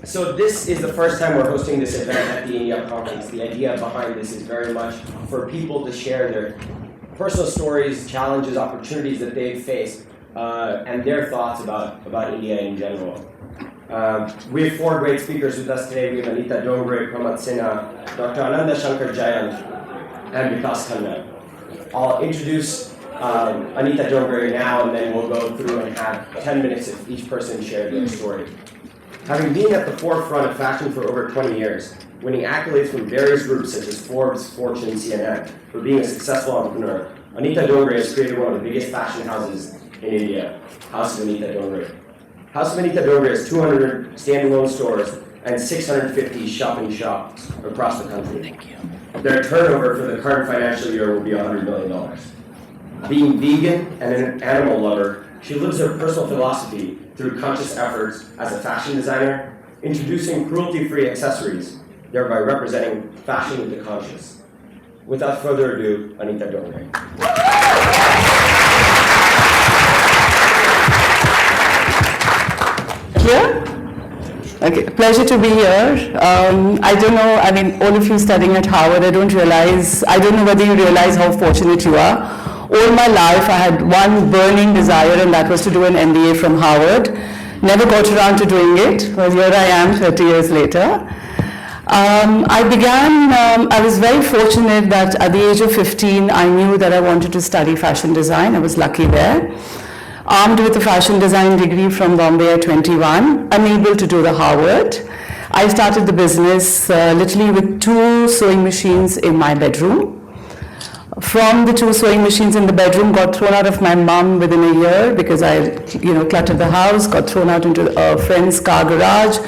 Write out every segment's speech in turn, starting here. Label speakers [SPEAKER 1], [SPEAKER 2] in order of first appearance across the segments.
[SPEAKER 1] So this is the first time we're hosting this event at the India conference. The idea behind this is very much for people to share their personal stories, challenges, opportunities that they've faced, and their thoughts about India in general. We have 4 great speakers with us today. We have Anita Dongre, Pramod Sinha, Dr. Ananda Shankar Jayant, and Vikas Khanna. I'll introduce Anita Dongre now, and then we'll go through and have 10 minutes if each person share their story. Having been at the forefront of fashion for over 20 years, winning accolades from various groups such as Forbes, Fortune, CNN, for being a successful entrepreneur, Anita Dongre has created one of the biggest fashion houses in India, House of Anita Dongre. House of Anita Dongre has 200 standalone stores and 650 shop-in-shops across the country.
[SPEAKER 2] Thank you.
[SPEAKER 1] Their turnover for the current financial year will be $100 million. Being vegan and an animal lover, she lives her personal philosophy through conscious efforts as a fashion designer, introducing cruelty-free accessories, thereby representing fashion with the conscious. Without further ado, Anita Dongre.
[SPEAKER 2] Here? Okay, pleasure to be here. I don't know, I mean, all of you studying at Howard, I don't know whether you realize how fortunate you are. All my life, I had one burning desire, and that was to do an MBA from Howard. Never got around to doing it, but here I am 30 years later. I was very fortunate that at the age of 15, I knew that I wanted to study fashion design. I was lucky there. Armed with a fashion design degree from Bombay at 21, unable to do the Harvard. I started the business literally with 2 sewing machines in my bedroom. From the 2 sewing machines in the bedroom, got thrown out of my mom within a year because I, cluttered the house, got thrown out into a friend's car garage.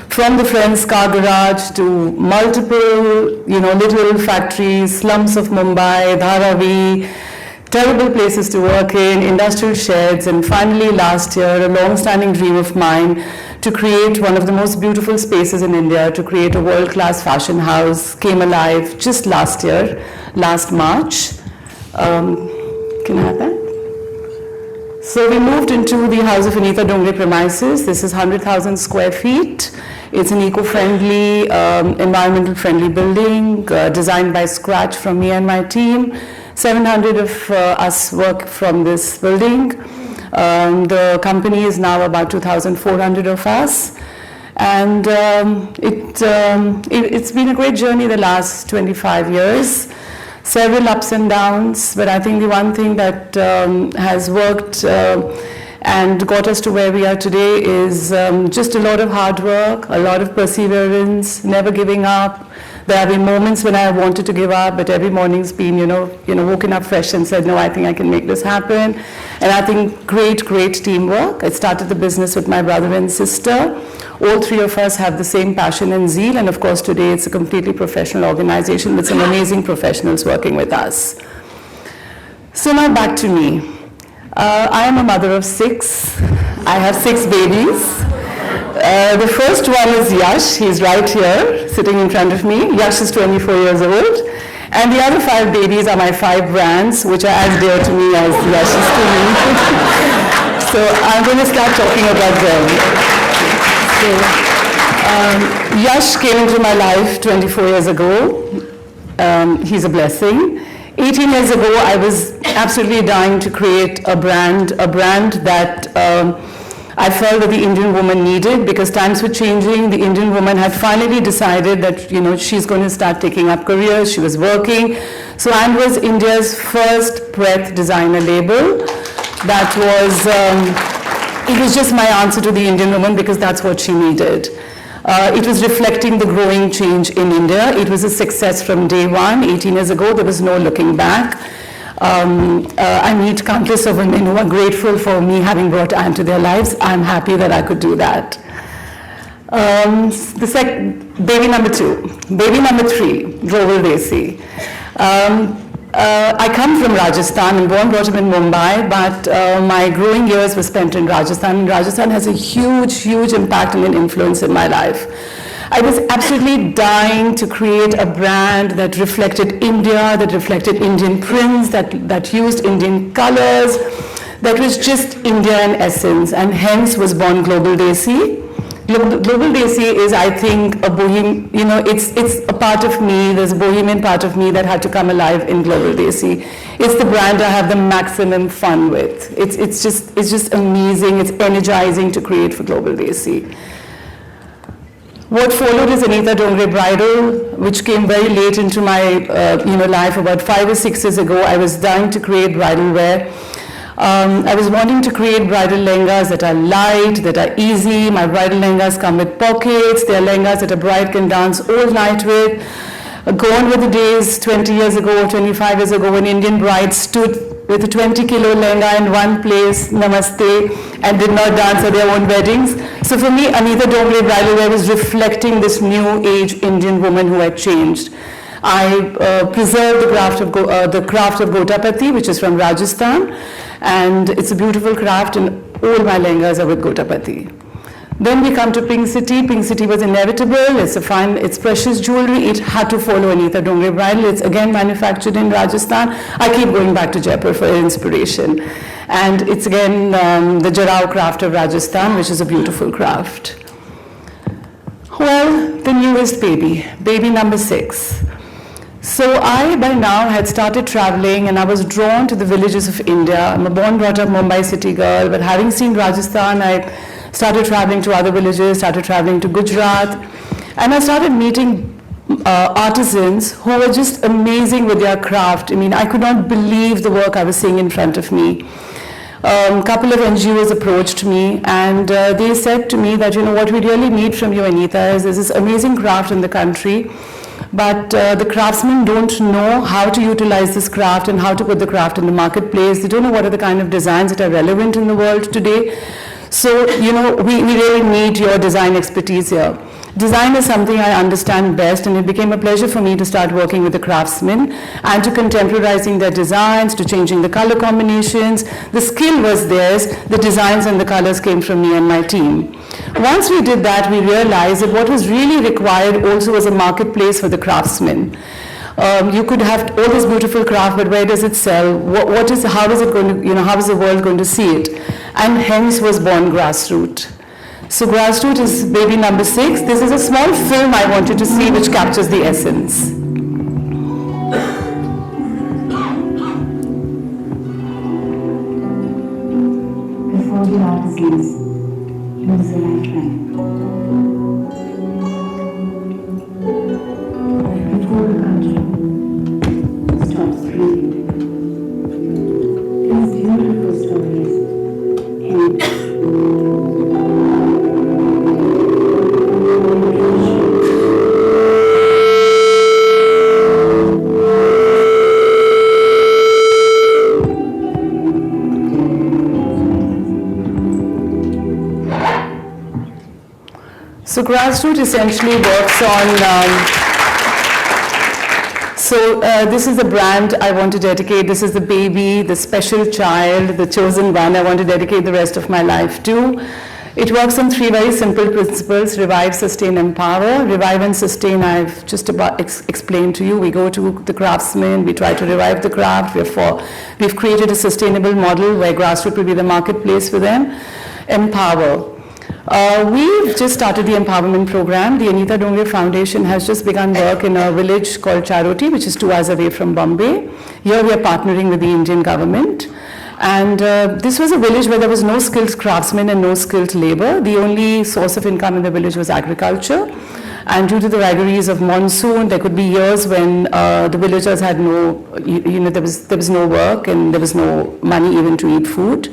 [SPEAKER 2] From the friend's car garage to multiple, little factories, slums of Mumbai, Dharavi, terrible places to work in, industrial sheds, and finally last year, a long-standing dream of mine to create one of the most beautiful spaces in India, to create a world-class fashion house, came alive just last year, last March. Can I have that? So we moved into the House of Anita Dongre premises. This is 100,000 square feet. It's an eco-friendly, environmental-friendly building, designed by scratch from me and my team. 700 of us work from this building. The company is now about 2,400 of us. And it's been a great journey the last 25 years. Several ups and downs, but I think the one thing that has worked and got us to where we are today is just a lot of hard work, a lot of perseverance, never giving up. There have been moments when I wanted to give up, but every morning's been, woken up fresh and said, no, I think I can make this happen. And I think great teamwork. I started the business with my brother and sister. All 3 of us have the same passion and zeal, and of course today it's a completely professional organization with some amazing professionals working with us. So now back to me. I am a mother of 6. I have 6 babies. The first one is Yash. He's right here, sitting in front of me. Yash is 24 years old. And the other 5 babies are my 5 brands, which are as dear to me as Yash is to me. So I'm going to start talking about them. So, Yash came into my life 24 years ago. He's a blessing. 18 years ago, I was absolutely dying to create a brand that I felt that the Indian woman needed, because times were changing. The Indian woman had finally decided that, she's going to start taking up careers. She was working. So and was India's first breath designer label. That was, it was just my answer to the Indian woman, because that's what she needed. It was reflecting the growing change in India. It was a success from day one. 18 years ago, there was no looking back. I meet countless of women who are grateful for me having brought Anne to their lives. I'm happy that I could do that. Baby number 2. Baby number 3, Roval Desi. I come from Rajasthan and brought up in Mumbai, but my growing years were spent in Rajasthan. Rajasthan has a huge impact and an influence in my life. I was absolutely dying to create a brand that reflected India, that reflected Indian prints, that used Indian colors, that was just India in essence, and hence was born Global Desi. Global Desi is, I think, a bohem, it's a part of me, there's a bohemian part of me that had to come alive in Global Desi. It's the brand I have the maximum fun with. It's just amazing, it's energizing to create for Global Desi. What followed is Anita Dongre Bridal, which came very late into my life. About 5 or 6 years ago, I was dying to create bridal wear. I was wanting to create bridal lehengas that are light, that are easy. My bridal lehengas come with pockets. They are lehengas that a bride can dance all night with. Gone were the days 20 years ago or 25 years ago when Indian brides stood with a 20-kilo lehenga in one place, namaste, and did not dance at their own weddings. So for me, Anita Dongre Bridal Wear was reflecting this new age Indian woman who had changed. I preserved the craft of Gotapati, which is from Rajasthan, and it's a beautiful craft, and all my lehengas are with Gotapati. Then we come to Pink City. Pink City was inevitable. It's precious jewelry. It had to follow Anita Dongre Bridal. It's again manufactured in Rajasthan. I keep going back to Jaipur for inspiration. And it's again the Jarao craft of Rajasthan, which is a beautiful craft. Well, the newest baby number 6. So I, by now, had started traveling and I was drawn to the villages of India. I'm a born, brought up Mumbai city girl, but having seen Rajasthan, I started traveling to other villages, started traveling to Gujarat, and I started meeting artisans who were just amazing with their craft. I mean, I could not believe the work I was seeing in front of me. A couple of NGOs approached me and they said to me that, what we really need from you, Anita, is there's this amazing craft in the country, but the craftsmen don't know how to utilize this craft and how to put the craft in the marketplace. They don't know what are the kind of designs that are relevant in the world today. So, we really need your design expertise here. Design is something I understand best, and it became a pleasure for me to start working with the craftsmen and to contemporizing their designs, to changing the color combinations. The skill was theirs, the designs and the colors came from me and my team. Once we did that, we realized that what was really required also was a marketplace for the craftsmen. You could have all this beautiful craft, but where does it sell? How is it going to, how is the world going to see it? And hence was born Grassroot. So Grassroot is baby number 6. This is a small film I want you to see which captures the essence.
[SPEAKER 3] Before the artisans, he was a lifeline. Before the country stops breathing, these beautiful stories end.
[SPEAKER 2] So Grassroot essentially works on, this is the brand I want to dedicate. This is the baby, the special child, the chosen one I want to dedicate the rest of my life to. It works on 3 very simple principles: revive, sustain, empower. Revive and sustain, I've just about explained to you. We go to the craftsmen, we try to revive the craft. We've created a sustainable model where Grassroot will be the marketplace for them. Empower. We've just started the empowerment program. The Anita Dongre Foundation has just begun work in a village called Charoti, which is 2 hours away from Bombay. Here we are partnering with the Indian government. And this was a village where there was no skilled craftsmen and no skilled labor. The only source of income in the village was agriculture. And due to the vagaries of monsoon, there could be years when the villagers had there was no work and there was no money even to eat food.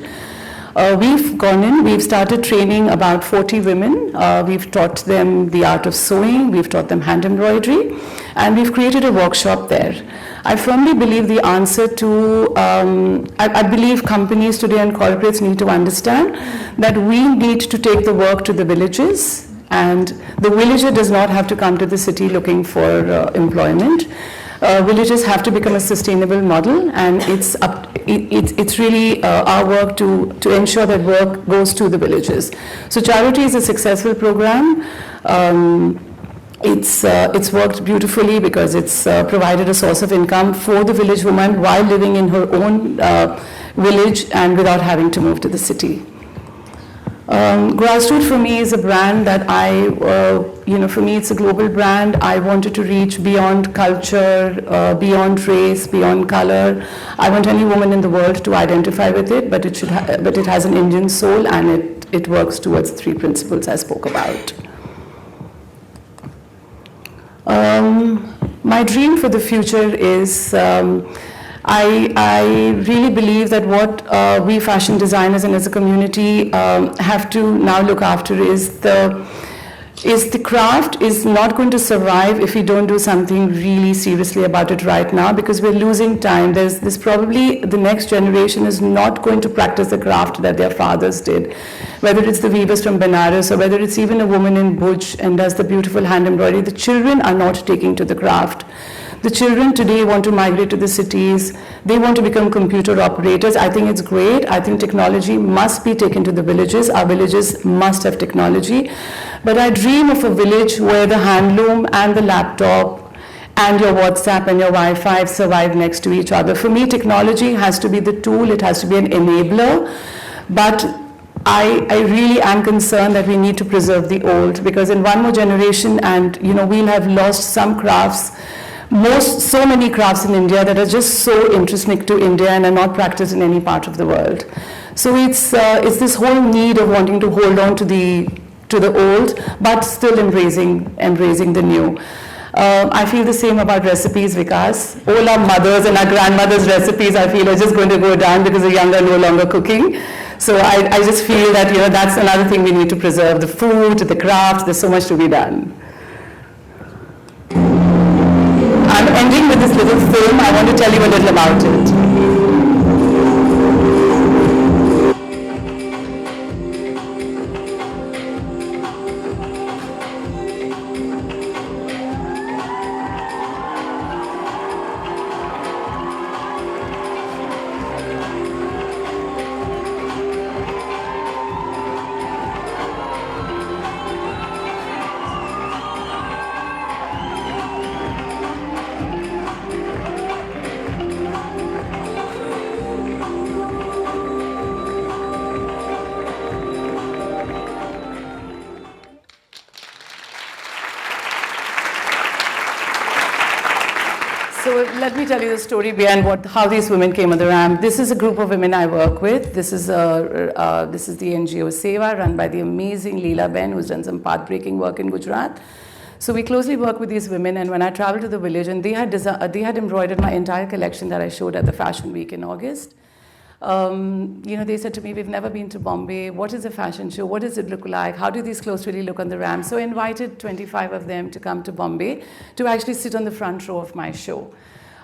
[SPEAKER 2] We've gone in, we've started training about 40 women. We've taught them the art of sewing, we've taught them hand embroidery, and we've created a workshop there. I firmly believe the answer to, I believe companies today and corporates need to understand that we need to take the work to the villages, and the villager does not have to come to the city looking for employment. Villages have to become a sustainable model, and it's really our work to ensure that work goes to the villages. So Charity is a successful program. It's worked beautifully because it's provided a source of income for the village woman while living in her own village and without having to move to the city. Grassroots for me is a brand that for me it's a global brand. I wanted to reach beyond culture, beyond race, beyond color. I want any woman in the world to identify with it, but it has an Indian soul, and it works towards the 3 principles I spoke about. My dream for the future is I really believe that what we fashion designers and as a community have to now look after is the craft is not going to survive if we don't do something really seriously about it right now, because we're losing time. There's probably the next generation is not going to practice the craft that their fathers did, whether it's the weavers from Benares or whether it's even a woman in Bhuj and does the beautiful hand embroidery. The children are not taking to the craft. The children today want to migrate to the cities. They want to become computer operators. I think it's great. I think technology must be taken to the villages. Our villages must have technology. But I dream of a village where the handloom and the laptop and your WhatsApp and your Wi-Fi survive next to each other. For me, technology has to be the tool. It has to be an enabler. But I really am concerned that we need to preserve the old, because in one more generation, and we'll have lost some crafts. So many crafts in India that are just so intrinsic to India and are not practiced in any part of the world. So it's this whole need of wanting to hold on to the old, but still embracing the new. I feel the same about recipes, Vikas. All our mothers and our grandmothers' recipes, I feel, are just going to go down because the young are no longer cooking. So I just feel that that's another thing we need to preserve: the food, the crafts. There's so much to be done. I'm ending with this little film. I want to tell you a little about it. So let me tell you the story behind how these women came on the ramp. This is a group of women I work with. This is the NGO Seva, run by the amazing Leela Ben, who's done some path-breaking work in Gujarat. So we closely work with these women, and when I traveled to the village, and they had embroidered my entire collection that I showed at the Fashion Week in August. They said to me, we've never been to Bombay. What is a fashion show? What does it look like? How do these clothes really look on the ramp? So I invited 25 of them to come to Bombay to actually sit on the front row of my show.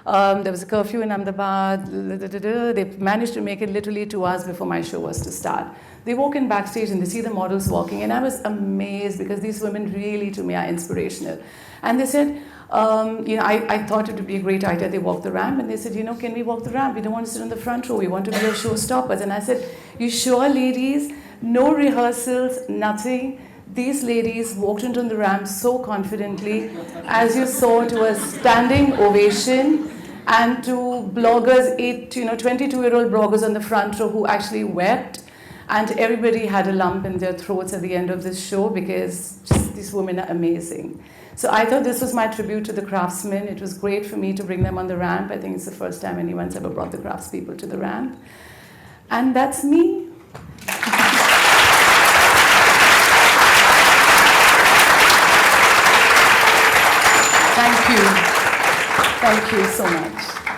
[SPEAKER 2] There was a curfew in Ahmedabad. They managed to make it literally 2 hours before my show was to start. They walk in backstage and they see the models walking, and I was amazed because these women really, to me, are inspirational. And they said, I thought it would be a great idea. They walked the ramp, and they said, can we walk the ramp? We don't want to sit on the front row. We want to be your showstoppers. And I said, you sure, ladies? No rehearsals, nothing. These ladies walked into the ramp so confidently. As you saw, to a standing ovation, and to bloggers, 22-year-old bloggers on the front row who actually wept. And everybody had a lump in their throats at the end of this show because these women are amazing. So I thought this was my tribute to the craftsmen. It was great for me to bring them on the ramp. I think it's the first time anyone's ever brought the craftspeople to the ramp. And that's me. Thank you. Thank you so much.